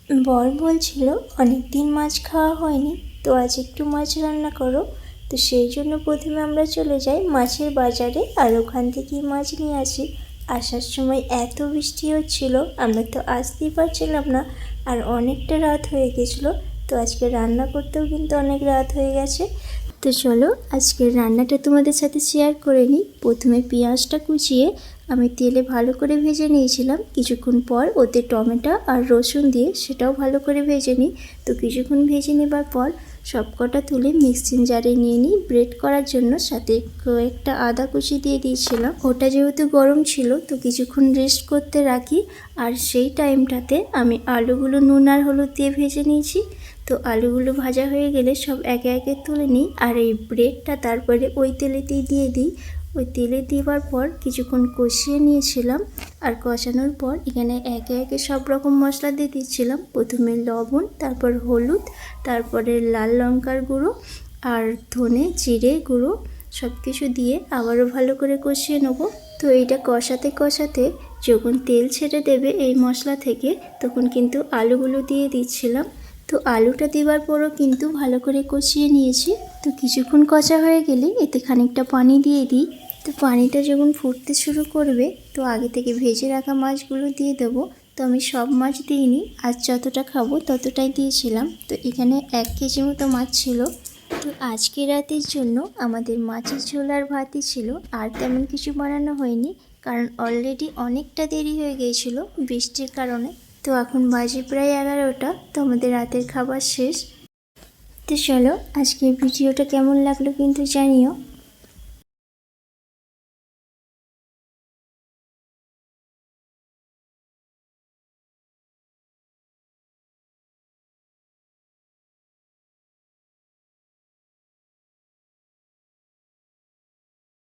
বর বলছিল অনেক দিন মাছ খাওয়া হয়নি, তো আজ একটু মাছ রান্না করো। তো সেই জন্য প্রথমে আমরা চলে যাই মাছের বাজারে, আর ওখান থেকেই মাছ নিয়ে আসি। আসার সময় এত বৃষ্টি হচ্ছিল, আমরা তো আসতেই পারছিলাম না, আর অনেকটা রাত হয়ে গেছিলো। তো আজকে রান্না করতেও কিন্তু অনেক রাত হয়ে গেছে। তো চলো আজকের রান্নাটা তোমাদের সাথে শেয়ার করে নিই। প্রথমে পেঁয়াজটা কুচিয়ে আমি তেলে ভালো করে ভেজে নিয়েছিলাম। কিছুক্ষণ পর ওতে টমেটো আর রসুন দিয়ে সেটাও ভালো করে ভেজে নিই। তো কিছুক্ষণ ভেজে নেবার পর সব কটা তুলে মিক্সিং জারে নিয়ে নিই ব্রেড করার জন্য। সাথে কয়েকটা আদা কুচি দিয়ে দিয়েছিলাম। ওটা যেহেতু গরম ছিল তো কিছুক্ষণ রেস্ট করতে রাখি। আর সেই টাইমটাতে আমি আলুগুলো নুন আর হলুদ দিয়ে ভেজে নিয়েছি। তো আলুগুলো ভাজা হয়ে গেলে সব একে একে তুলে নিই, আর এই ব্রেডটা তারপরে ওই তেলেতেই দিয়ে দিই। ওই তেলে দেওয়ার পর কিছুক্ষণ কষিয়ে নিয়েছিলাম, আর কষানোর পর এখানে একে একে সব রকম মশলা দিয়ে দিচ্ছিলাম। প্রথমে লবণ, তারপর হলুদ, তারপরে লাল লঙ্কার গুঁড়ো আর ধনে জিরে গুঁড়ো সব কিছু দিয়ে আবারও ভালো করে কষিয়ে নেবো। তো এইটা কষাতে কষাতে যখন তেল ছেড়ে দেবে এই মশলা থেকে, তখন কিন্তু আলুগুলো দিয়ে দিচ্ছিলাম। তো আলুটা দেওয়ার পরও কিন্তু ভালো করে কষিয়ে নিয়েছি। তো কিছুক্ষণ কষা হয়ে গেলে এতে খানিকটা পানি দিয়ে দিই। তো পানিটা যখন ফুটতে শুরু করবে তো আগে থেকে ভেজে রাখা মাছগুলো দিয়ে দেবো। তো আমি সব মাছ দিইনি, আজ যতটা খাবো ততটাই দিয়েছিলাম। তো এখানে 1 কেজি মতো মাছ ছিল। তো আজকে রাতের জন্য আমাদের মাছের ঝোল আর ভাতই ছিল, আর তেমন কিছু বানানো হয়নি, কারণ অলরেডি অনেকটা দেরি হয়ে গিয়েছিল বৃষ্টির কারণে। তো এখন বাজে প্রায় 11টা, তো আমাদের রাতের খাবার শেষ। তো চলো আজকের ভিডিওটা কেমন লাগলো কিন্তু জানিও।